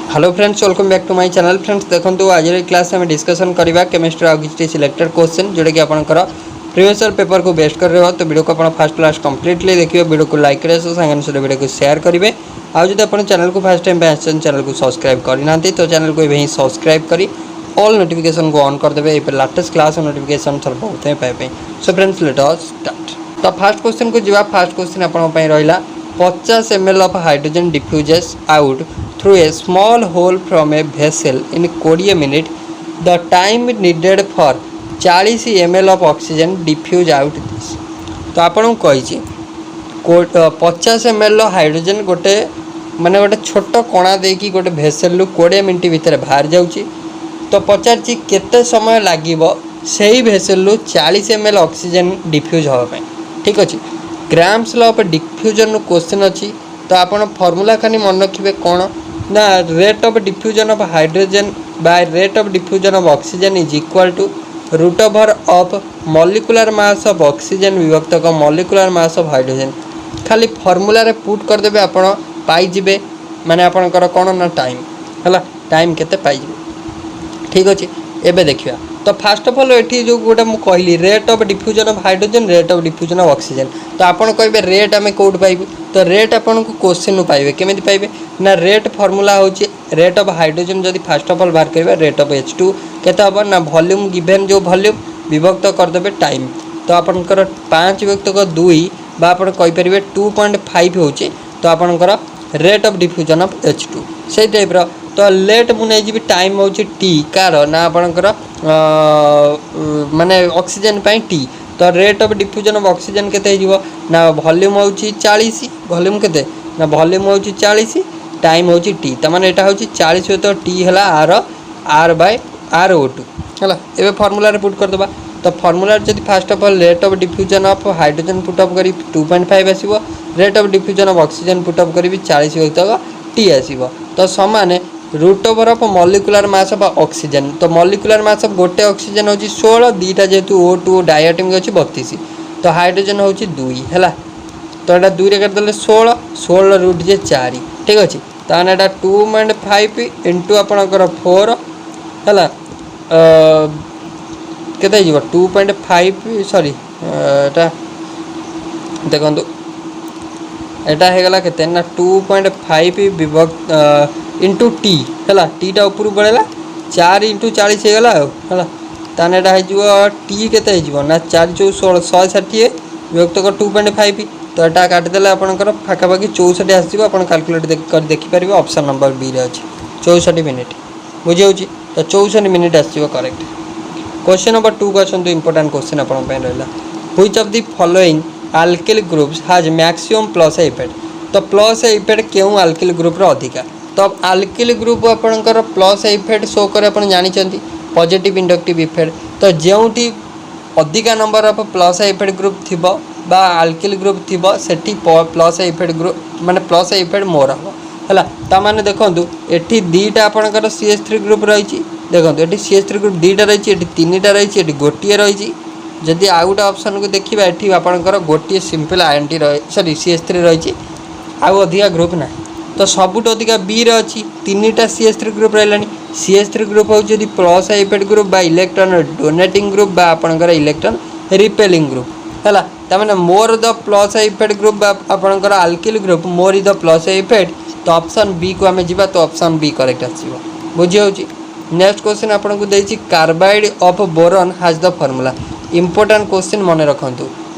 Hello friends, welcome back to my channel. Friends देखो आज class में डिस्कशन करवा केमिस्ट्री आउ कि सिलेक्टेड क्वेश्चन जोटा कि आपंकर प्रीवियस पेपर को बेस्ट कर तो वीडियो को आप फास्ट क्लास कंप्लीटली देखिए। वीडियो को लाइक करें सांगे सहित वीडियो को शेयर करेंगे। आज आप चैनल को फर्स्ट टाइम चैनल को सब्सक्राइब करना तो चैनल को ही सब्सक्राइब कर ऑल नोटिफिकेशन को ऑन करदे लेटेस्ट क्लास नोटिफिकेशन सर्वप्रथम पाइबे। So friends let us start. तो फर्स्ट क्वेश्चन को जीवा। फर्स्ट क्वेश्चन आपन रहा 50 ml of hydrogen diffuses out through a small hole from a vessel in 20 minutes. The time needed for 40 ml of oxygen diffuse out this. तो आपन कही 50 ml hydrogen गोटे माने गोटे छोट कणा देकी गोटे भेसेल 20 मिनट भितर बाहर जाउची। तो पचार केते समय लागिबो सेही भेसेल 40 ml ऑक्सीजन डिफ्यूज होबा। ठीक अछि। Graham's law of diffusion question अच्छी। तो आप फॉर्मूला खाली मन रखिए कौन ना rate of diffusion of hydrogen by rate of diffusion of oxygen is equal to root over of molecular mass of oxygen विभक्त मॉलिक्यूलर मास ऑफ हाइड्रोजन। खाली फॉर्मूला रे पुट करदेबे आपण पाइजिबे माने आपनकर कौन ना टाइम है टाइम केते पाइजिबे। ठीक अच्छे। एबे देखिया। तो फास्ट ऑफ ऑल ये जो गोटे मुझे कहली rate of diffusion of hydrogen rate of diffusion of oxygen. तो आपन कहे रेट आम कौट पाइबू। तो रेट आपन को क्वेश्चन पाइबे केमी पाइबे ना रेट फॉर्मूला होची रेट ऑफ हाइड्रोजन जदि फास्ट ऑफ ऑल बाहर करेंगे रेट ऑफ H2 केते हम ना वॉल्यूम गिवन जो वॉल्यूम विभक्त करदे टाइम। तो आपनकर 5 विभक्त 2 बा आपन कहि परिबे 2.5 होची। तो आपनकर rate of diffusion of H2 से टाइप रो। तो लेट मुझे जी टाइम हूँ टी कार ना आपणकर माने ऑक्सीजन पाई टी। तो rate of diffusion of oxygen केते हो ना वॉल्यूम हूँ 40 वॉल्यूम केते ना वॉल्यूम हूँ 40 टाइम हूँ टी। तो माने एटा हूँ 40 तो टी है आर बाय RO2 है। एवं फॉर्मूला पुट करदे। तो फॉर्मूला जब first of all rate of diffusion of hydrogen put up करी 2.5 आसो। Rate of diffusion of oxygen put up करी 40 तक टी आसो। तो समान root over of molecular mass of oxygen. तो मॉलिक्यूलर मास ऑफ गोटे ऑक्सीजन हूँ 16 दीटा जेहेतु O2 डायटोमिक अच्छी 32। तो हाइड्रोजन हूँ 2 है। तो यहाँ 2 करदे 16 रूट जे 4। ठीक अच्छे। तो यहाँ 2.5 इंटू आपणकर 4 है केते 2.5 सॉरी देखो एटा होगा केते ना 2.5 विभक्त इंटू टी है टीटा ऊपर बढ़ेगा 4 इंटू 40 होगा है। ताने एटा टी केते ना 4 4 16 160 विभक्त 2.5। तो यहाँ काटिदेले आपंकर पाखापाखि 64 आसो। आप कैलकुलेट कर देखिपारे ऑप्शन नंबर बी रे अच्छे 64 मिनिट बुझे। तो 64 मिनिट आसो करेक्ट। क्वेश्चन नंबर 2 को आसतु इंपोर्टेंट क्वेश्चन आप रहा which of the following alkyl groups has maximum plus effect. तो प्लस इफेक्ट क्यों अल्किल ग्रुप अधिका। तो अल्किल ग्रुप आपंकर प्लस इफेक्ट शो करे आप जानते पॉजिटिव इंडक्टिव इफेक्ट। तो जोटी अधिका number of plus effect group थी बा अल्किल ग्रुप थी सेठी प्लस इफेक्ट ग्रुप माने प्लस इफेक्ट मोर हम है। ताने देखूँ ये दीटा आपंकर CH3 ग्रुप रही। देखो ये CH3 ग्रुप दीटा रही, 3टा रही, गोटे रही। जदि आउ गोटे ऑप्शन को देखा ये आपंकर गोटे सिंपल आयनटी रही सॉरी CH3 रही आउ अधिका ग्रुप ना। तो सबुठ अधिका बी रे अच्छी 3टा CH3 ग्रुप रहा। CH3 ग्रुप हूँ प्लस इफेक्ट ग्रुप बा इलेक्ट्रॉन डोनेटिंग ग्रुप बा आपंकर इलेक्ट्रॉन रिपेलिंग ग्रुप है। तमें more the plus effect group बा आपंकर alkyl group more is the plus effect. तो ऑप्शन बी को आम जा। तो ऑप्शन बी करेक्ट आसो बुझे। नेक्स्ट क्वेश्चन आपको देती carbide of boron has the formula. Important question मन रखु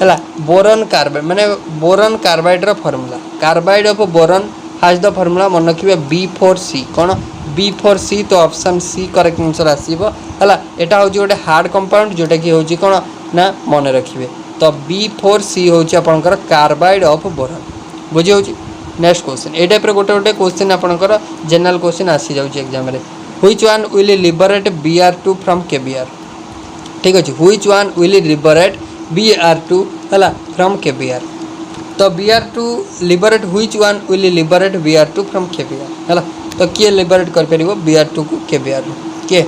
है बोरन कार्बाइड माने boron carbide formula. Carbide of boron has the formula मन रखिए B4C कौन B4C। तो ऑप्शन सी करेक्ट आंसर आसो है। यहाँ हूँ गोटे हार्ड कंपाउंड जोटा कि हूँ कौन ना मन रखिए। तो B4C हूँ आपंकर कार्बाइड ऑफ बोरन बुझे। नेक्स्ट क्वेश्चन ये टाइप गोटे गोटे क्वेश्चन आपंकर जनरल क्वेश्चन आसी जाऊँगी एग्जाम रे। Which one will liberate Br2 from KBr। ठीक अच्छे। Which one will liberate Br2 है फ्रॉम KBr। तो Br2 liberate which one will liberate Br2 from KBr है। तो किए लिबरेट कर पार Br2 को KBr किए।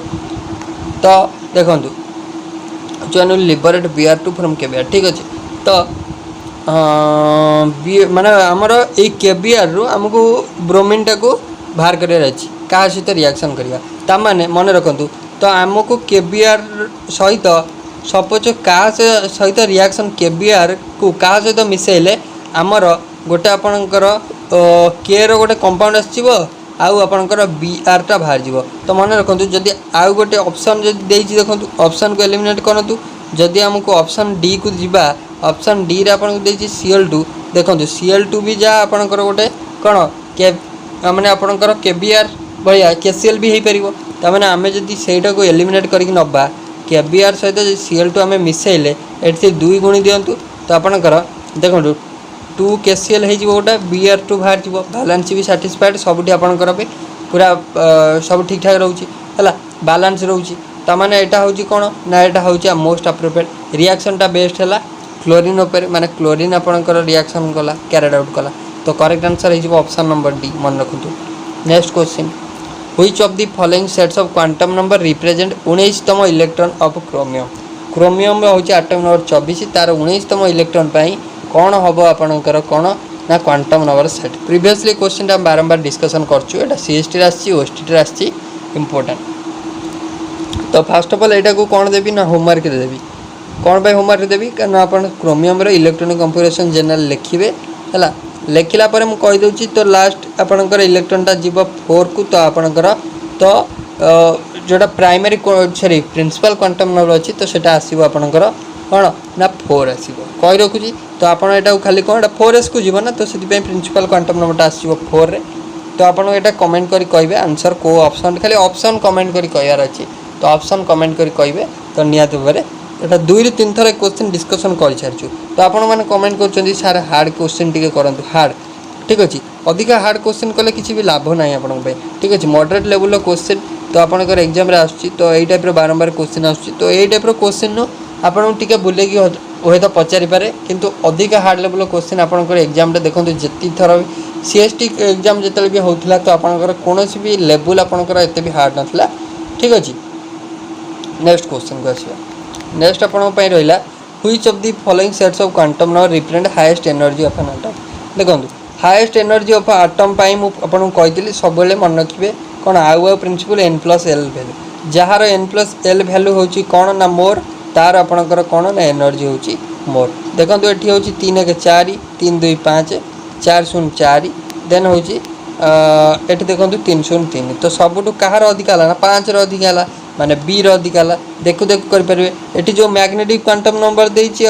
तो देखो which one will liberate Br2 from KBr। ठीक अच्छे। तो माने आमर ये KBr रु आमको ब्रोमीन टाको बाहर कर क्या सहित रिएक्शन करवा ताने मन रखु तो आमको केबीआर सहित सपोज क्या सहित रिएक्शन केबीआर को क्या सहित मिसेले आमर गोटे आपणकर के रो गोटे कंपाउंड आसो आउ आपणकर बी आर टा बाहर जीव तो मन रखु जदि आउ गोटे ऑप्शन जदि देखो ऑप्शन को एलिमिनेट करूँ जदि आमको ऑप्शन डी को जीवा ऑप्शन डी रे आपन को देछि Cl2 देखो Cl2 भी जा आपणकर गोटे कौन के माने आपणकर केबीआर भलिया KCl भी हो पारिबो तामाने आमे जदि सेटा को एलिमिनेट करके नबा केबीआर सहित Cl2 आमे मिसेले एठी 2 गुणी दियंतु तो आपणकर देखो 2 KCl हो जिवो गोटा Br2 बाहर जीवो बैलेंस भी सैटिस्फाइड सबठी आपणकर पे पूरा सब ठीक ठाक रहउची हला बैलेंस रहउची तामाने एटा होची कोन ना एटा होची मोस्ट अप्रोप्रिएट रिएक्शन टा बेस्ट हला क्लोरीन ऊपर माने क्लोरीन आपणकर रिएक्शन कला कैरिड आउट कला तो करेक्ट आंसर हो जिवो ऑप्शन नंबर डी मन रखु next question which of the following sets of quantum number represent 19तम इलेक्ट्रॉन ऑफ क्रोमियम क्रोमियम होची एटम नंबर 24 तार 19तम इलेक्ट्रॉन पई कोन हबो आपणकर कोन ना quantum number set previously question टा बारंबार डिस्कशन करछु एटा सीएसटी रासची ओएसटी रासची इंपोर्टेंट तो फर्स्ट ऑफ ऑल एटा को कोन देबी ना होमवर्क रे देबी कौन भाई होमवर्क देवी कारण आप क्रोमियम इलेक्ट्रॉनिक कंफिगरेशन जनरल लिखिए है लिखला मुझे कहीदे तो लास्ट आपणकर इलेक्ट्रॉनटा जीव 4 को तो आपणकर तो जोटा primary sorry principal quantum number अच्छी तो सेटा आसो आपणकर कौन ना 4 आसो कही रखुची तो आप खाली कौन 4s को जीव ना तो से प्रिंसिपल क्वांटम नंबरटा आसो 4 रे तो आप कमेंट करी कहे आंसर को ऑप्शन खाली ऑप्शन कमेंट करी कहार अच्छी तो ऑप्शन कमेंट करी कहे तो निहत भाव एटा 2 ରୁ 3 थर क्वेश्चन डिस्कशन कर सारी तो आपण मैंने कमेंट कर सार हार्ड क्वेश्चन टी करूँ हार्ड ठीक अच्छे अधिका हार्ड क्वेश्चन कले किसी भी लाभ ना आपण ठीक अच्छे मॉडरेट लेवल क्वेश्चन तो आपंकर एग्जाम आसूँ तो यही टाइप बारंबार क्वेश्चन आसूँ तो यही टाइप क्वेश्चन आपको टी बुलेकी हुए तो पचारि पारे किंतु अधिका हार्ड लेवल क्वेश्चन आपंकर एग्जाम देखो जी थर सीएसटी एग्जाम जिते भी होता तो आपंकर कौन भी लेवल आपंकर एत भी हार्ड नाला ठीक अच्छे नेक्स्ट क्वेश्चन को आसवा नेक्स्ट आपन रहा which of the following sets of quantum number represent highest energy of an atom देखो हाईएस्ट एनर्जी ऑफ एटम आपको कही सब मन रखिए कौन आउ principal n+l value jar n+l value हूँ कौन ना मोर तार आपणकर कौन ना एनर्जी हूँ मोर देखो ये हूँ 3 1 4 3 2 5 4 0 4 देन हूँ ये देखो 3 0 3 तो सबुठ कहार अधिका है ना 5 अधिका है माने बी अधिका है देखु देखु करें ये जो मैग्नेटिक क्वांटम नंबर देती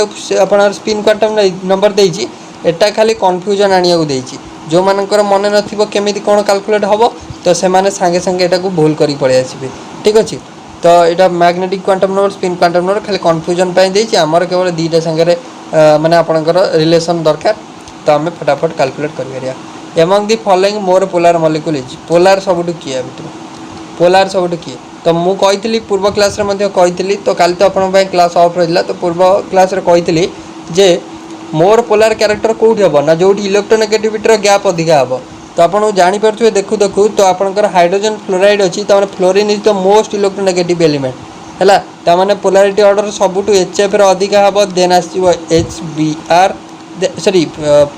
स्पिन क्वांटम नंबर देती एटा खाली कन्फ्यूजन आनिया देती जो मानकर मन नमी कौन कैलकुलेट हम तो से सांगे सांगे एटा को भूल कर पलि आसबे ठीक अच्छे तो यहाँ magnetic quantum number spin quantum number खाली कन्फ्यूजन देती आमर केवल दुईटा सांगे माने आपणकर रिलेशन दरकार तो आम फटाफट कैलकुलेट कर among the following more polar molecule is polar सबुठ किए पोलार सबुठ किए तो मुझे पूर्व क्लास कही तो काली तो आप क्लास ऑफ रहा तो पूर्व क्लास कही जे मोर पोलार क्यारेक्टर कौटी हम ना जो इलेक्ट्रोनेगेटिविटी गैप अधिका हम तो आप जापे देखु देखु तो आपंकर हाइड्रोजन फ्लोराइड अच्छी तो fluorine is the most electronegative element है ताने पोलारिटी ऑर्डर सबुठ HF अधिका हम देन आसो HBr सॉरी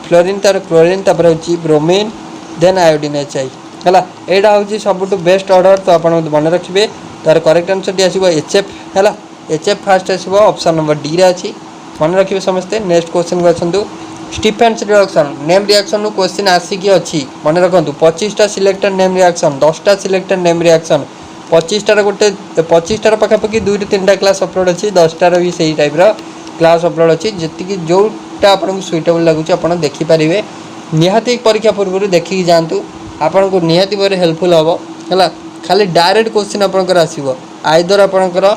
फ्लोरीन तार क्लोरीन तापर हूँ ब्रोमीन देन आयोडीन HI है यहाँ हूँ सबुठ बेस्ट ऑर्डर तो आप मन रखिए तार करेक्ट आंसर टी आसो HF है HF फास्ट आसो ऑप्शन नंबर डी रे अच्छी मन रखिए समस्ते नेक्स्ट क्वेश्चन को आसतु Stephen's reaction name reaction question आसिकी अच्छी मन रखु 25टा सिलेक्टेड नेम रिएक्शन 10टा सिलेक्टेड नेम रिएक्शन 25टार गोटे 25टार पखापाखि 2 ରୁ 3टा क्लास अपलोड अच्छी 10टार भी सही टाइप क्लास अपलोड अच्छी जी जोटा आपको सुइटेबल लगुच आप देखिपारे निहाती परीक्षा पूर्व देखिकी जातु आपन को निहाती भाव हेल्पफुल हम है खाली डायरेक्ट क्वेश्चन आपंकर आसो आइदर आपंकर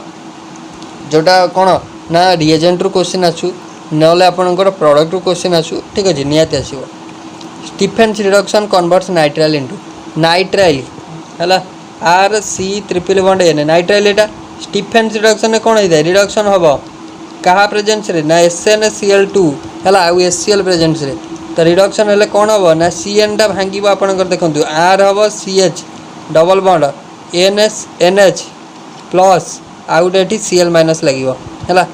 जोटा कौन ना रिएजेंट रू क्वेश्चन आसू ना आपंकर प्रोडक्ट रू क्वेश्चन आसू ठीक अच्छे निहाती आसो Stephen's reduction converts nitrile into nitrile है RC∠N नाइट्राइल एटा स्टीफेन्स रिडक्शन में कौन होता है रिडक्शन हम क्या प्रेजेंस रे ना SnCl2 है आउ HCl प्रेजेंस रे तो रिडक्शन हेल्ले कौन हम ना CN टा भांग आपंकर देखो R हम CH double bond NH plus आउ गोटे Cl माइनस लगे है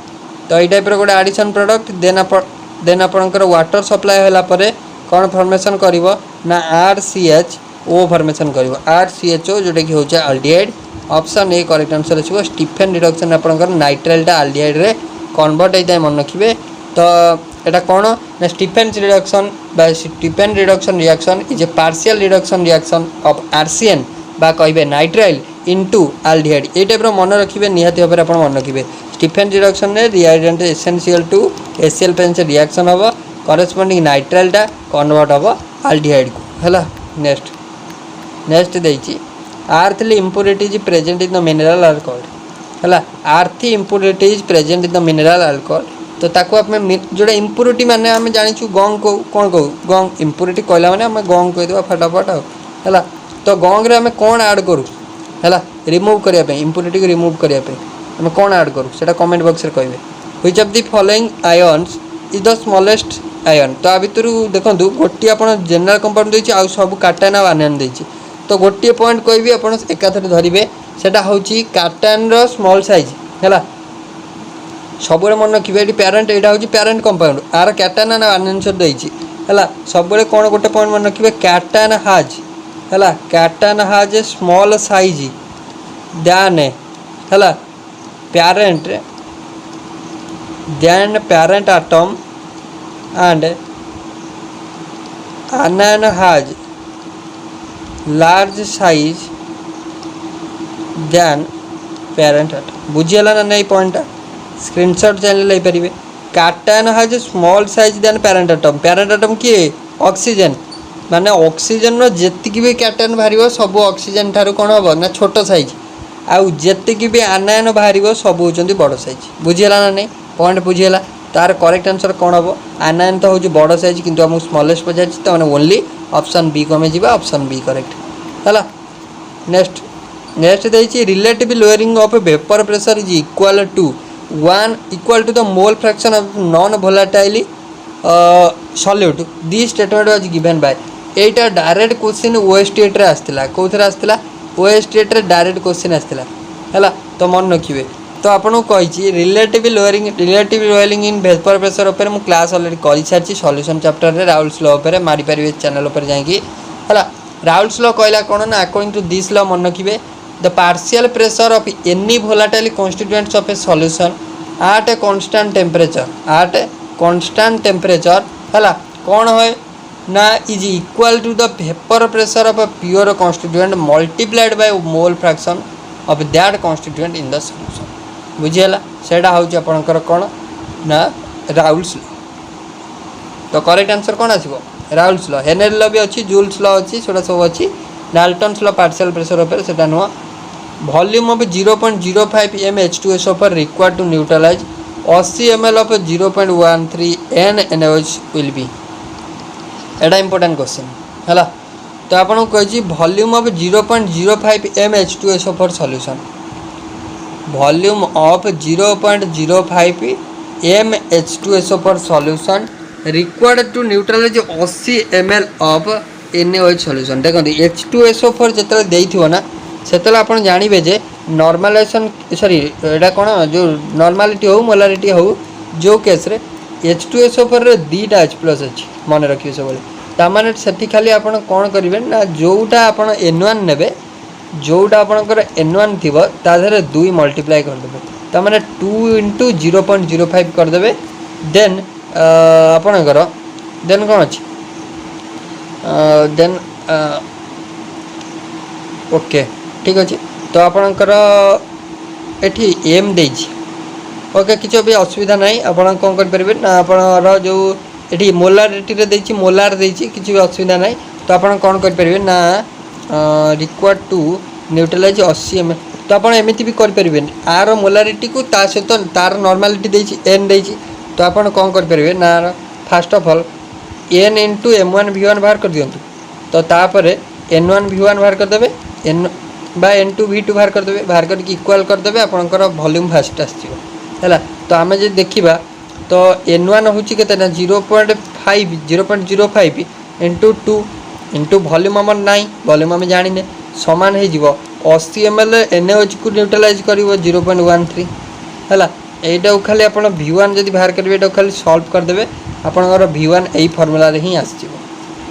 तो ये टाइप गोटे एडिशन प्रोडक्ट देन आपंकर वाटर सप्लाई होला परे कौन फॉर्मेशन करिवो ना RCH ओ फॉर्मेशन करिवो RCHO जोटा कि होचे aldehyde option A correct answer आछिबो स्टीफेन रिडक्शन आपनकर नाइट्राइलटा अल्डिहाइड रे कन्वर्ट होता है मन रखिए तो यहाँ कौन ना स्टीफेन रिडक्शन बा Stephen reduction reaction is a partial reduction reaction of RCN बा कहे नाइट्राइल इनटू अल्डिहाइड ये टाइप मन रखिए निहाती भाव में आप मन रखिए स्टीफेन रिडक्शन में रिएजेंट एसेंशियल टू एसीएल पेन से रिएक्शन हम करेस्पोंडिंग नाइट्राइलटा कन्वर्ट हम अल्डिहाइड को है नेक्स्ट देती earthly impurities present in the mineral alcohol है earthy impurities present in the mineral alcohol तो ताको आप जोड़ा इम्प्योरिटी माने आम जाचु गंग को कौन कहू गंग इम्प्योरिटी कहला माने आम गंग कहीदेवा फटाफट है तो गंग रे आम कौन ऐड करूँ है रिमूव करने इम्प्योरिटी को रिमूव करने आम कौन ऐड करूँ से कमेंट बॉक्स में कहे which of the following ions is the smallest ion तो आ भितर देखो गोटे आप जनरल कंपाउंड देती आउ सब काटायन और आनियन देती तो गोटे पॉइंट कहबी आप एकाथरे धरवे सेटा हूँ काटायन रो स्मॉल साइज है सब मन रखिए ये प्यारेंट यहाँ हूँ parent compound are cation and anion देती है सब कौन गोटे पॉइंट मन रखिए कैटायन हाज है कैटायन हाज ए स्मॉल साइज दैन है प्यारेंट दैन प्यारेंट आटम एंड आनियन हाज लार्ज साइज दैन प्यारेंट आटम बुझीगला ना नहीं पॉइंटा स्क्रीनशॉट चैनल ले पारे कैटायन हाज स्मॉल साइज दैन प्यारेंट आटम किए ऑक्सीजन माने ऑक्सीजन रो जेतिकी भी कैटायन बाहर सब ऑक्सीजन ठारू कौन हम ना छोट साइज आउ जेतिकी भी आनायन बाहर सब होती बड़ साइज बुझीगला ना नहीं पॉइंट बुझीगला तार करेक्ट आंसर कौन हम आनायन तो हूँ बड़ साइज किंतु आमको स्मॉलेस्ट पचार तो मैंने ओनली ऑप्शन बी को जा ऑप्शन बी करेक्ट है नेक्स्ट देखिए relative lowering of vapour pressure is equal to 1 equal to the mole fraction of non volatile solute this statement was given by एटा direct question ओएसटीएट रे आस्तिला कोथरे आस्तिला ओएसटीएट रे direct question आस्तिला हैला तो मन रखिए तो आपन कहि relative lowering in vapour pressure ऊपर मु क्लास ऑलरेडी करि सारछि सॉल्यूशन चैप्टर रे राउल्स लॉ ऊपर मारि परिबे चैनल ऊपर जाई हैला राउल्स लॉ कहला कोन ना अकॉर्डिंग टू दिस लॉ मन रखिए the partial pressure of any volatile constituents of a solution at a constant temperature है कौन है ना is equal to the vapour pressure of a pure constituent multiplied by mole fraction of that constituent in the solution बुझीगला सेटा हूँ आपंकर कौन ना राउल्स लॉ तो करेक्ट आंसर कौन आसो राउल्स लॉ हेनरी लॉ भी अच्छी जूल्स लॉ अच्छी से सब अच्छी डाल्टन्स लॉ पार्शियल प्रेशर ऊपर से नुह volume of 0.05 mH2SO four required to neutralize 80 ml of 0.13 NaOH will be एटा इंपोर्टेंट क्वेश्चन है तो आपको कही volume of 0.05 mH2SO four solution volume of 0.05 mH2SO four solution required to neutralize 80 ml of NaOH solution देखो H2SO for जो देइथिबो ना सेतले आपण जानिबे जे normalisation sorry एटा कोन जो नॉर्मालिटी हो मोलारिटी हो जो केस रे H2SO पर दीटा H+ अछि मन रखियो सब ता माने सेठी खाली आपण कोन करिवे ना जोटा आपण N1 नेबे जोटा आपणकर N1 थिबो ता धरे 2 मल्टीप्लाई कर देबे ता माने 2 * 0.05 कर देबे देन आपणकर देन कोन अछि देन ओके ठीक अच्छे तो आपणकर एठी एम देछि ओके किसी भी असुविधा नहीं आपण कौन करें ना आपणर जो ये मोलारिटी रे देछि मोलार देछि किसी भी असुविधा नहीं तो आपण कौन करें ना रिक्वायर्ड टू न्यूट्रलाइज 80 ml तो आप एमती भी करें आर मोलारिटी को ता सहित तार नॉर्मालिटी देछि एन देछि तो आप कौन करें ना fast of all n * m1v1 बाहर कर दियंतु तो तापर n1 v1 बाहर कर देबे n बाय n2 v2 बाहर कर देबे बाहर करके इक्वल कर देबे आपनकर वॉल्यूम फास्ट आसीबो हैला तो आमे जे देखिबा तो n1 होची केते ना 0.05 * 2 इंटू वॉल्यूम हमर नाही वॉल्यूम हम जानिने समान हे जीवो 80 ml NaOH को न्यूट्रलाइज करिवो 0.13 हैला एटा खाली आपण v1 जदी बाहर करबे एटा खाली सॉल्व कर देबे आपनकर v1 एई फार्मूला रे ही आसीबो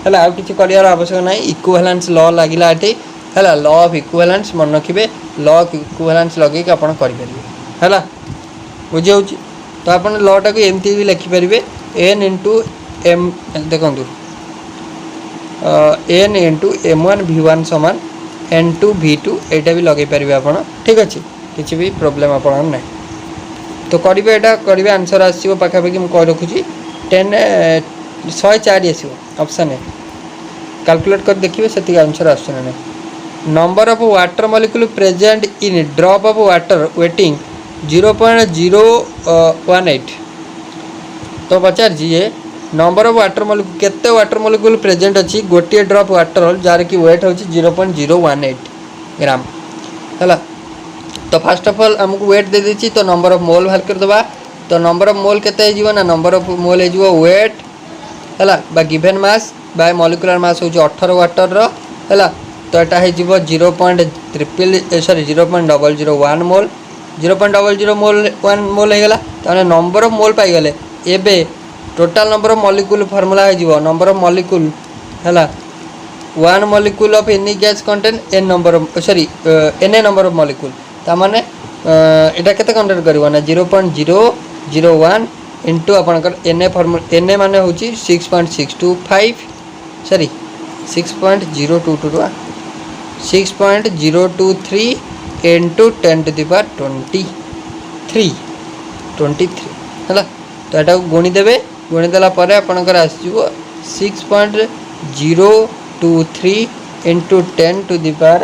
है आउ किसी कर आवश्यक ना इक्विवेलेंस लॉ लगिला ये है लॉ ऑफ इक्विवेलेंस मन रखिए लॉ ऑफ इक्विवेलेंस लगे आप करें बुझे हो तो आप लॉ टाक एमती भी लिखिपारे एन इंटू एम देखूँ एन इंटू M1 V1 समान N2 V2 यहाँ भी लगे पारे आप ठीक अच्छे किसी भी प्रोब्लेम आप ना तो करेंगे यहाँ करेंगे आंसर आसो पाखापाखि मुझे रखुच्छी 104 आसो ऑप्शन ए कैलकुलेट कर देखिए से आंसर आसना नहीं number of water molecule present in drop of water waiting 0.018 तो पचार ये नंबर ऑफ वाटर मॉलिक्यूल केते वाटर मॉलिक्यूल प्रेजेंट अच्छी गोटे ड्रॉप वाटर जार की वेट हूँ 0.018 ग्राम है तो फास्ट ऑफ ऑल आमको वेट दे देती तो नंबर ऑफ मोल बाहर करदे तो नंबर ऑफ मोल केते ना नंबर ऑफ मोल हो वेट है given mass by molecular mass हूँ 18 वाटर है तो यहाँ हो 0.001 मोल 0.001 मोल होगा तो नंबर ऑफ मोल पाईगले एबे total number of molecule formula हो नंबर ऑफ मॉलिक्यूल है 1 molecule of any gas contain N number of sorry N A number of molecule तामाने एटा केते कंटेन करबो ना 0.001 इंटू आपनकर N A formula N A माने होची 6.625 sorry 6.022 6.023 into 10 to the power 23 है तो यहाँ गुणीदेवे गुणीदेला आपंकर आसो 6.023 इंटू 10 to the power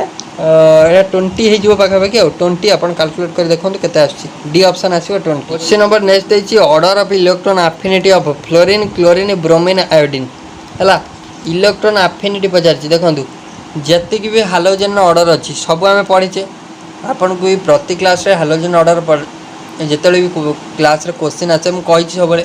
20 हो पाखापाखि 20 आप कैलकुलेट कर देखो केते डी ऑप्शन आसो 20 क्वेश्चन नंबर नेक्स्ट देखिए order of electron affinity of fluorine chlorine bromine iodine है इलेक्ट्रॉन एफिनिटी पचार देखो जी भी हालोजेन ऑर्डर अच्छी सब आम पढ़ीचे आपन को भी प्रति क्लास रे हालोजेन ऑर्डर जिते भी क्लास रे क्वेश्चन आसे मुझे सब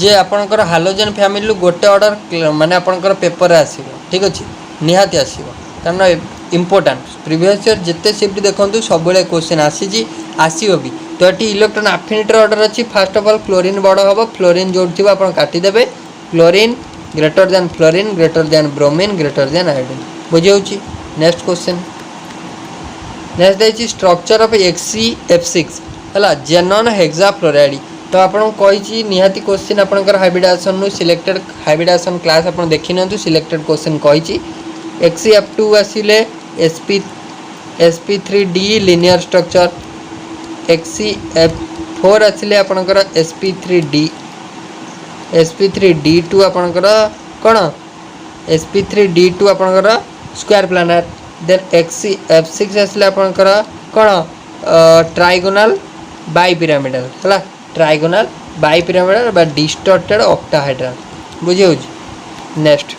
जे आपंकर हालोजेन फैमिली गोटे ऑर्डर माने आपंकर पेपर आसो ठीक अच्छे निहाती आसो कारण इम्पोर्टाट प्रीवियस ईयर जिते शिफ्ट देखूँ सब क्वेश्चन आसी आसो भी तो ये इलेक्ट्रॉन एफिनिटी ऑर्डर अच्छी फास्ट ऑफ ऑल फ्लोरीन बड़ हम फ्लोरीन जो थी आप काटिदेवे fluorine greater than fluorine greater than bromine greater than iodine बुझे नेक्स्ट क्वेश्चन नेक्स्ट देखिए स्ट्रक्चर ऑफ XeF6 है जेनन हेक्सा फ्लोराइड तो आपको कही निहाती क्वेश्चन आपंकर हाइब्रिडाइजेशन सिलेक्टेड हाइब्रिडाइजेशन क्लास आप देखी ना सिलेक्टेड क्वेश्चन कही XeF2 आसिले sp3d linear structure XeF4 आसिले आपंकर sp3d2 आपंकर कौन sp3d2 आपंकर स्क्वायर प्लानर देन XeF6 आसिले आपंकर कौन ट्राइगोनल बाई पिरामिडल है ट्राइगोनल बाई पिरामिडल बा डिस्टॉर्टेड ऑक्टाहेड्रल बुझे हो next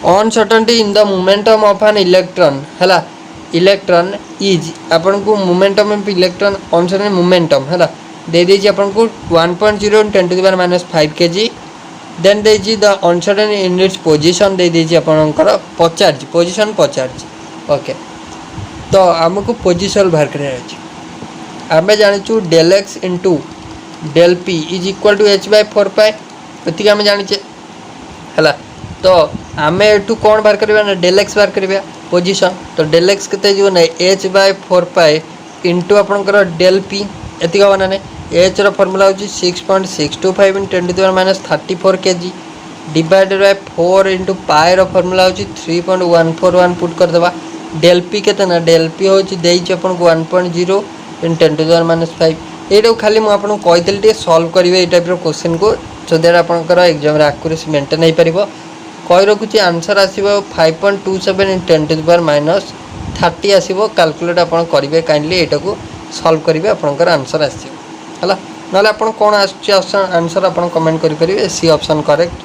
uncertainty in the momentum of an electron है इलेक्ट्रॉन इज आपन को momentum of electron uncertain momentum है दे दीजिए आपन को 1.0 10 to the power -5 kg then the the uncertain in its position दे दीजिए आपनकर पचार पोजीशन पचार ओके तो आमको पोजीशन बाहर कर आम जाचु del x into del p is equal to h/4 ये आम जाचे है तो आम एठू कौन बाहर करवा ना डेल एक्स बाहर करवा पोजीशन तो डेल एक्स के ना h/4 इंटू आपंकर डेल पी ये हम ना एच फर्मूला हूँ 6.625 × 10 to the power -34 kg divided by 4 into पाए फर्मूला हूँ 3.141 पुट करदे डेल पी के ना डेल पी हूँ आपन को 1.0 × 10 to the power -5 ये खाली मुझे कही सल्व करेंगे ये टाइप क्वेश्चन को सो दैट आपंकर एग्जाम एक्यूरेसी मेंटेन हो पार कही रखुच्छी आंसर आसो 5.27 × 10 to the power -30 आसो कैलकुलेट आप करेंगे काइंडली यहाँ को सल्व करेंगे आपंकर आंसर आसो है ना आप कौन आंसर आप कमेंट करेंगे सी ऑप्शन करेक्ट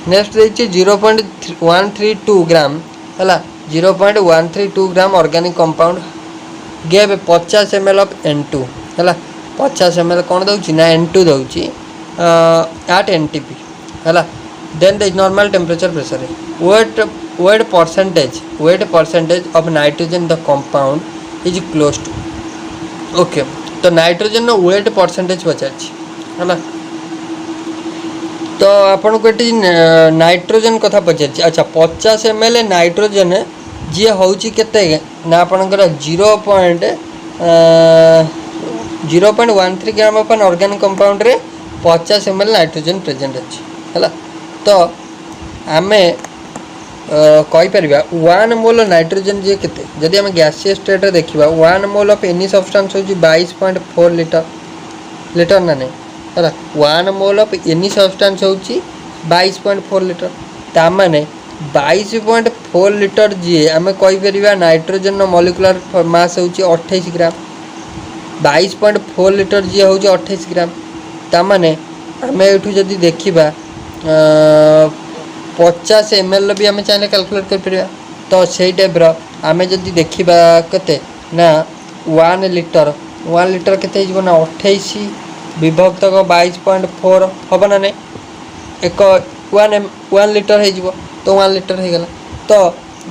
नेक्स्ट देखिए 0.132 ग्राम है 0.132 gram organic compound gave 50 ml of N2 है 50 ml कौन दूसरी ना N2 दूसरी एट NTP है then the normal temperature pressure weight percentage of nitrogen the compound is close to okay तो nitrogen weight percentage पचार है तो आपन को ये नाइट्रोजन कथा पचार। अच्छा 50 ml नाइट्रोजन जी हूँ के ना आपणकर 0.13 gram of an organic compound रे 50 ml नाइट्रोजन प्रेजेंट अच्छी है। तो आमे कहीपर 1 मोल नाइट्रोजन जी के जदि आम गैसीय स्टेट देखा 1 मोल ऑफ एनी सब्सटेंस हूँ 22.4 लीटर ना नहीं है। 1 मोल ऑफ एनी सब्सटेंस हूँ 22.4 लीटर ताने 22.4 लीटर जी आम कहीपर नाइट्रोजन मॉलिक्यूलर मास हूँ 28 ग्राम 22.4 लीटर जी हूँ 28 ग्राम ताने आम ये देखा 50 ml भी आम चाहिए कैलकुलेट कर तो से टाइप आम जब देखा के ना 1 लीटर के ना 28 विभक्त 22.4 हम ना नहीं एक 1 लीटर हो तो 1 लीटर हो गला। तो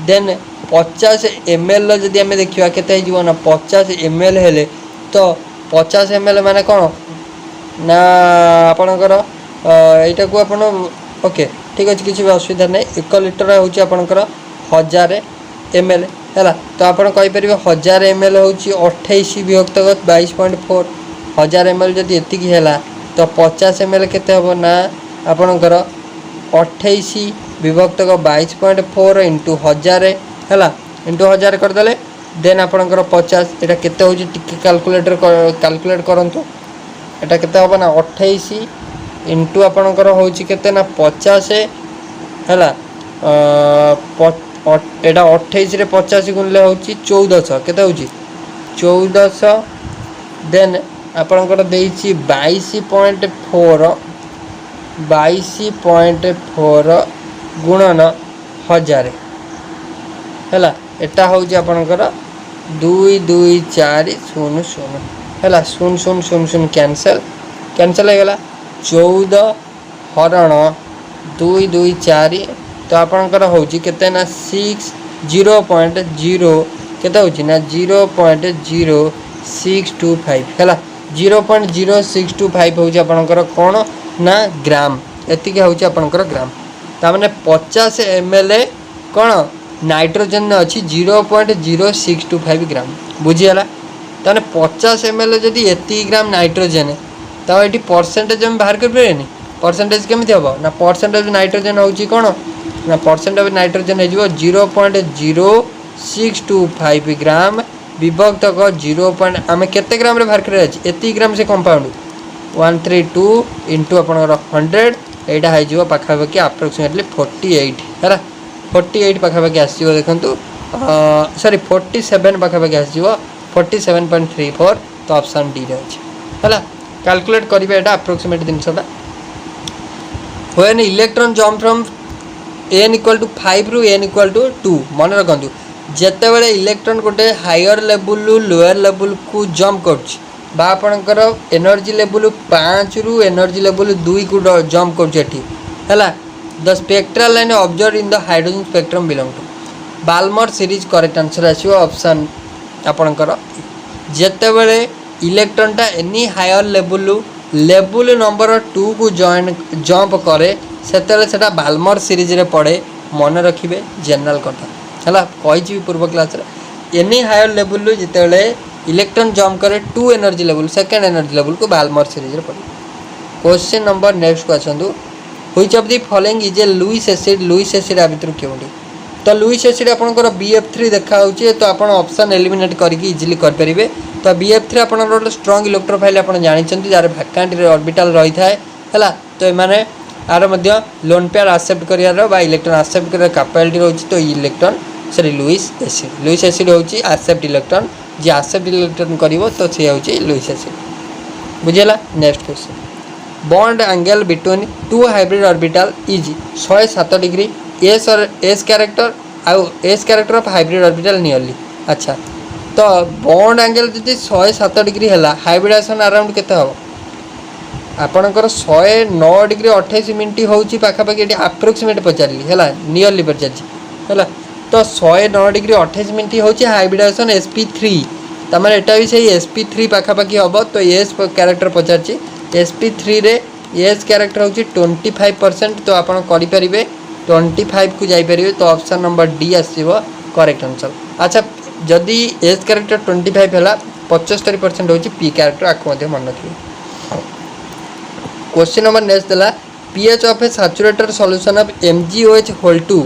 देन 50 ml जदि आम देखा के ना 50 ml हेले तो 50 ml माने कौन ना आपणकर यहाँ को आप ओके ठीक अच्छे किसी भी असुविधा नहीं 1 लीटर हूँ आपणकर 1000 ml है। तो आप कहीपर 1000 ml हूँ 28 विभक्त 22.4 1000 ml जदि एतिकी है तो 50 ml केते हम ना आपणकर 28 विभक्त 22.4 इंटू 1000 है इंटू 1000 करदे देन आपणकर 50 यहाँ केते हूँ कैलकुलेट करंतु एटा केते हम ना 28 इंटू आपणकर हूँ केते ना 50 है यहाँ 28 रे 50 गुणिले हूँ 1400 केते हूँ 1400 देन आपणकर देइछि 22.4 गुणन 1000 है। एटा हूँ आपणकर 2240 है 000 कैंसल हो गला 14 हरण 224 तो आपणकर हूँ केते ना 0.0 केते हूँ ना 0.0625 है 0.0625 हूँ आपणकर कौन ना ग्राम एतिक हूँ आपणकर ग्राम ताने 50 ml कौन नाइट्रोजन अच्छी 0.0625 ग्राम बुझीगला। ताने 50 ml जदि एति ग्राम नाइट्रोजन तो ये परसेंटेज हम बाहर कर परसेंटेज केमी हम ना परसेंटेज नाइट्रोजन हूँ कौन ना परसेंटेज नाइट्रोजन हो 0.0625 ग्राम विभक्त 0. आम केते ग्राम रे बाहर कर ग्राम से कंपाउंड 132 इंटू आप 100 यहाँ हो पाखापाखि अप्रोक्सीमेटली 48 है 48 पाखापाखि आसो देखूँ सॉरी 47 पाखापाखि आसो 47.34 तो ऑप्शन डी रे अच्छे है कैलकुलेट करेंगे यहाँ अप्रोक्सीमेट जिनसा when electron jump from n equal to 5 रु n इक्वल टू 2 मन रखु जिते बड़े इलेक्ट्रॉन गोटे हायर लेवल लोअर लेवल को जम्प करपणकर एनर्जी लेवल 5 रु एनर्जी लेवल 2 को जम्प कर the spectral line observe in the hydrogen spectrum belong to Balmer series correct answer आसो ऑप्शन आपणकर जिते बड़े इलेक्ट्रॉनटा एनी हायर लेवल नंबर 2 को जम्प करे से बाल्मर सीरीज रे पड़े मन रखिए जनरल कथा है कही पूर्व क्लास एनी हायर लेवल जिते इलेक्ट्रॉन जम्प करे 2 energy level second energy level को बाल्मर सीरीज रे पड़े। क्वेश्चन नंबर नेक्स्ट को आसतु which of the following is a Lewis acid आ भितर क्योंटी तो लुईस एसिड आपंकर BF3 देखा तो आप ऑप्शन एलिमिनेट करके इजिली करेंगे। तो BF3 आप स्ट्रॉन्ग इलेक्ट्रोफाइल आप जानते जार वैकेंट ऑर्बिटल रही है तो ये यार लोन पेयर आक्सेप्ट कर इलेक्ट्रॉन आक्सेप्ट कर कैपेबिलिटी रही तो इलेक्ट्रॉन सॉरी लुईस एसिड हूँ आक्सेप्ट इलेक्ट्रॉन जी आक्सेप्ट इलेक्ट्रॉन कर तो सी हूँ लुईस एसिड बुझेगा। Next question bond angle between 2 hybrid orbital is 107 degree S character आउ S character of hybrid orbital nearly. अच्छा तो बॉन्ड एंगल जी 107 डिग्री है हाइब्रिडेशन अराउंड केते हम आपणकर 109 डिग्री 28 मिनट हूँ पाखापाखि ये अप्रोक्सीमेट पचारि है नियरली पचारि है तो 109 डिग्री 28 मिनट हूँ हाइब्रिडेशन sp3 तमार एटा भी सही sp3 पाखापाखि हम तो एस कैरेक्टर पचारि sp3 रे एज क्यारेक्टर हूँ 25%। तो आप करेंगे 25 को जापर तो ऑप्शन नंबर डी आसो करेक्ट आंसर। अच्छा जदि एज क्यारेक्टर 25 है 75% हूँ पी क्यारेक्टर आपको मन रखिए। क्वेश्चन नंबर नेक्स्ट देला pH of a saturated solution of MgOH whole 2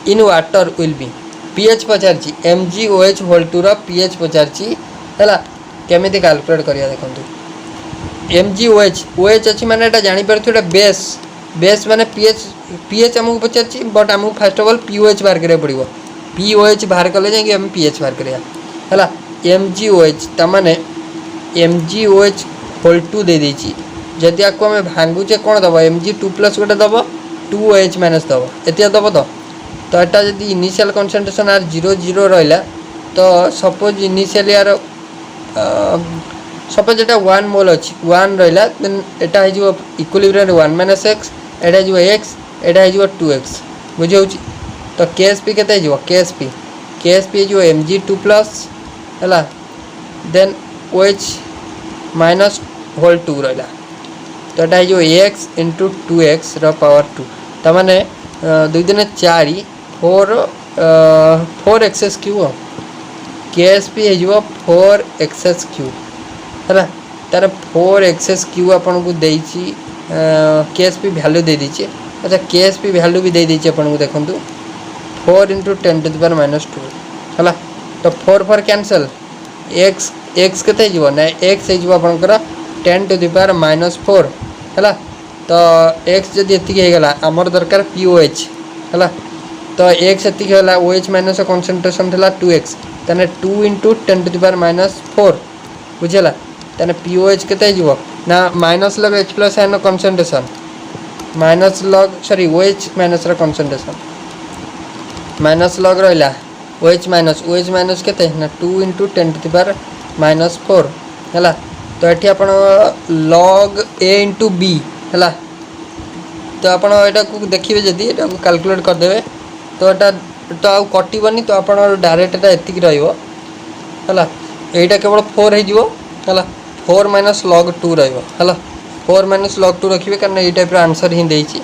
in water will be. pH पचार MgOH होल 2 रो pH पचार है केमी कैलकुलेट करिया देखो। MgOH OH अच्छी मैंने जानी पारे बेस बेस माने pH आमको पचार बट आमको फास्ट ऑफ ऑल POH बाहर करिया पड़ो। POH बाहर कले जाएंगे आम pH बाहर करिया है। MgOH तमाने MgOH होल 2 दे देची जदि आपको आम भांगुचे कौन दब Mg2+ गोटे दब 2OH माइनस दब एतिया दब तो यहाँ जब इनिशियल कनसेंट्रेशन आर 0 रहा तो सपोज इनिशियल यार सपोज एटा 1 मोल अच्छी 1 रहा देन एटा हो इक्विलिब्रियम 1 - x एटा हो x एटा हो 2x बुझे। तो KSP केते हो KSP हो Mg2+ है देन OH माइनस होल 2 रहा तो यहाँ जो x × 2x पावर 2 तमाने 2 दिन 4 4x³ KSP हो 4x³ है तार 4x³ आपन को देछि KSP वैल्यू दे दीजिए। अच्छा KSP वैल्यू भी दे दीजिए आपन को देखंतु 4 × 10⁻² है तो 4 कैंसल x केते हो ना x हो आपनकर 10⁻⁻4 है तो x जदि एतिकला आमर दरकार POH है तो x एतिकला OH माइनस कनसेंट्रेशन था 2x तेने 2 × 10⁻⁴ बुझेगा तेने POH केते हो ना माइनस लग H+n कनसेंट्रेशन माइनस लग sorry OH minus concentration minus लग रहा OH माइनस केते ना 2 × 10⁻⁴ है तो ये आप log a × b है तो आप देखिए जदि यहाँ कैलकुलेट करदे तो यहाँ तो आउ कटनी तो आप डायरेक्ट एतिक रहा केवल 4 हो 4 - log 2 रहा 4 - log 2 रखिए कारण ये टाइप आंसर ही देती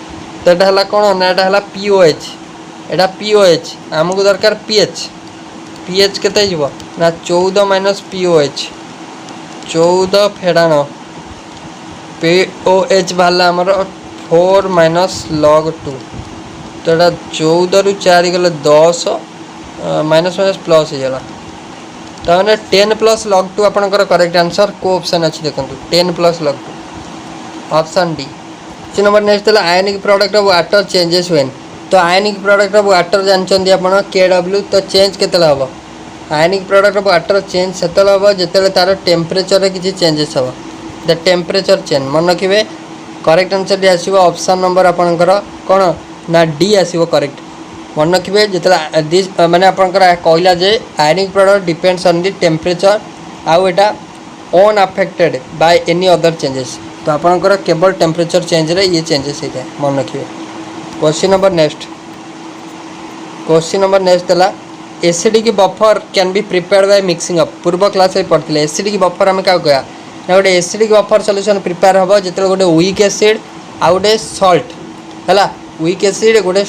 तो यहाँ है कौन ना यहाँ है POH यहाँ POH आमको दरकार pH केते हो ना 14 - POH 14 फेड़ान POH बाहर आमर 4 - log 2 तो यहाँ 14 ରୁ 4 गले 10 माइनस प्लस होगा तो 10 + log 2 आपंकर करेक्ट आंसर को ऑप्शन अच्छी देखो 10 + log 2 option D. Question number next है ionic product of water changes when. तो आयनिक प्रोडक्ट ऑफ वाटर जानते आप KW तो चेंज केते हम आयनिक प्रोडक्ट ऑफ वाटर चेंज से हम जो तार टेम्परेचर किसी चेंजेस हम द टेम्परेचर चेंज मन रखिए करेक्ट आंसर डी आसो ऑप्शन नंबर आपंकर कौन ना डी आसो करेक्ट मन रखिए जो मैंने आपंकर कहला जे ionic product depends on the temperature आउ एटा unaffected by any other changes तो आपंकर केवल टेम्परेचर चेंज रे ये चेंजेस होता है मन रखिए। क्वेश्चन नंबर नेक्स्ट है acidic buffer can be prepared by mixing up. पूर्व क्लास में पढ़ते एसिडिक बफर आम क्या कह ना गोटे एसिडिक बफर सॉल्यूशन प्रिपेयर हम जो गोटे वीक एसिड आउ गोटे सॉल्ट है वीक एसिड गोटे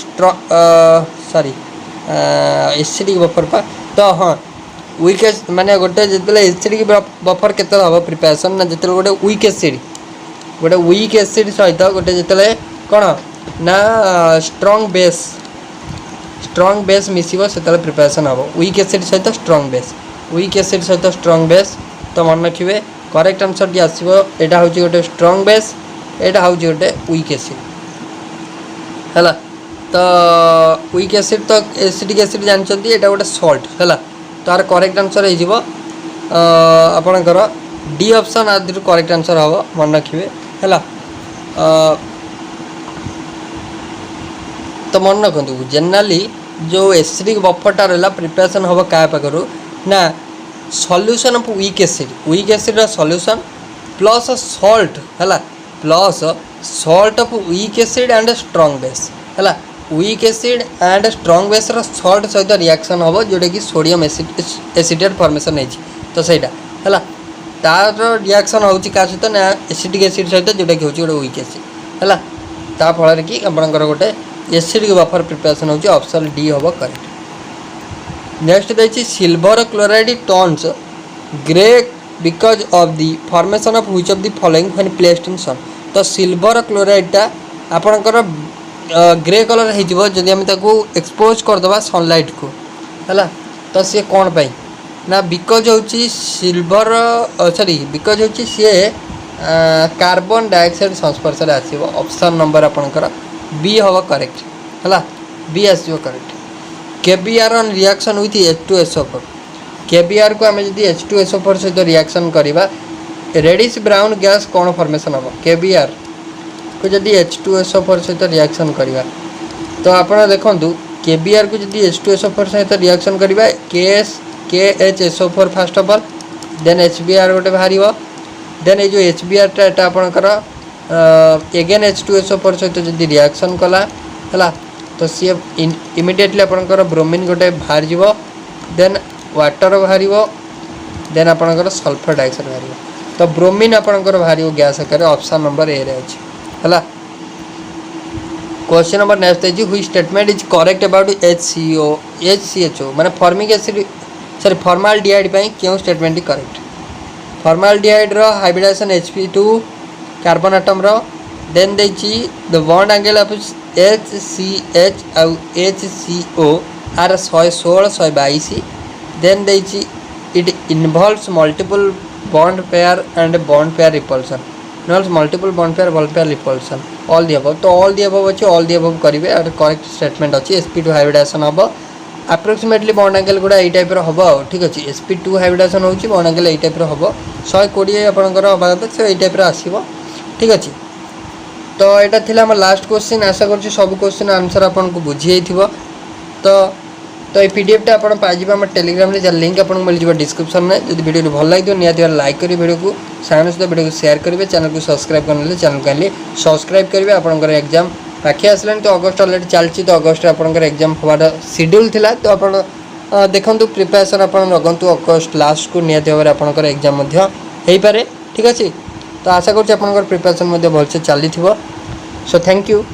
सॉरी एसिडिक बफर पा तो हाँ वीक माने गोटे जो एसिडिक बफर के हम प्रिपेरेसन ना जो गोटे वीक एसिड सहित गोटे जो कौन ना स्ट्रॉन्ग बेस मिसिबो से प्रिपेरेसन हम वीक एसिड सहित स्ट्रॉन्ग बेस तो मन रखिए करेक्ट आंसर टी आसो यहाँ हूँ गोटे स्ट्रॉन्ग बेस यहाँ हूँ गोटे वीक एसिड है तो वीक एसिड तो एसिडिक एसिड जानते यहाँ गोटे सॉल्ट है तार करेक्ट आंसर हो आपणकर डी ऑप्शन आदि करेक्ट आंसर हम मन रखिए है तो मन रखु जेनराली जो एसिडिक बफरटा रहा प्रिपरेशन हम क्या पाखु ना solution of weak acid solution plus salt है plus salt of weak acid and strong base है weak acid and strong base salt सहित रिएक्शन हम जोटा कि सोडियम एसिडेट फॉर्मेशन है तो सहीटा है तार रिएक्शन हो क्या सहित ना एसिडिक एसिड सहित जोटा कि हूँ गोटे वीक एसिड है ता फल कि आपंकर गोटे एसिडिक बफर प्रिपरेशन होची ऑप्शन डी हम करेक्ट। नेक्स्ट देखिए silver chloride turns grey because of the formation of which of the following when placed in sun. तो सिल्वर क्लोराइडटा आपणकर ग्रे कलर हो जदि आम एक्सपोज करदे सनलाइट को है तो सी कौन पाई ना बिकज हूँ सिल्वर सॉरी बिकज हूँ सी कार्बन डाइऑक्साइड संस्पर्श आसो ऑप्शन नंबर आपणकर बी हम करेक्ट है बी आसो correct. KBr on reaction with H2SO4 KBr को आम जब H2SO4 सहित रिएक्शन करवा रेडिश ब्राउन गैस कौन फॉर्मेशन हम केबीआर को जब H2SO4 सहित रिएक्शन करवा तो आप देखूँ केबीआर को जब H2SO4 सहित रिएक्शन करवा KHSO4 first of all then HBr गोटे बाहर देन ये जो HBrटा एटा आपणकर एगेन H2SO4 सहित जब रिएक्शन कला है तो सी इमिडिएटली आपणकर ब्रोमीन गोटे बाहर देन वाटर बाहर देन आपणकर सल्फर डाइऑक्साइड बाहर तो ब्रोमीन आपणकर बाहर गैस आकार ऑप्शन नंबर ए रे अछि है। क्वेश्चन नंबर नेक्स्ट है which statement is correct about HCHO माने फॉर्मिक एसिड सॉरी फॉर्माल्डिहाइड पई क्यों स्टेटमेंट करेक्ट। फॉर्माल्डिहाइड रो हाइब्रिडेशन Sp2 कार्बन एटम रो देन देछि the bond angle of HCH और HCO आर 116 122 देन देछि it involves multiple bond pair and bond pair repulsion involves multiple bond pair repulsion all the above तो all the above अच्छे all the above करेंगे और correct statement अच्छी Sp2 hybridisation हम approximately bond angle गुड़ा यही type हम ठीक अच्छे Sp2 हाइब्रिडेशन होची बॉन्ड एंगल यही टाइप हम 120 आपंकर हवा कथा से यही टाइप आसो ठीक अच्छे। तो यहाँ थी लास्ट क्वेश्चन आशा कर सब क्वेश्चन आंसर आपको बुझी तो ये पीडीएफटा आप पाइबे आम टेलीग्राम जहाँ लिंक आपको मिल जाए डिस्क्रिप्शन में जब वीडियो भल लगे निहाती लाइक करेंगे वीडियो को सामने सहित वीडियो को शेयर करेंगे चैनल को सब्सक्राइब करने चैनल को कहली सब्सक्राइब करेंगे आपंकर एग्जाम पाखे आसला तो अगस्ट अलरेडी चलती तो अगस्ट आपंकर एग्जाम हमारा शेड्यूल था तो आप देखूँ प्रिपरेशन आप रखु अगस्ट लास्ट को निहाती भाव में आपंकर एग्जाम हो पारे ठीक अच्छे। तो आशा करूँ प्रिपरेशन भलसे चली सो थैंक यू।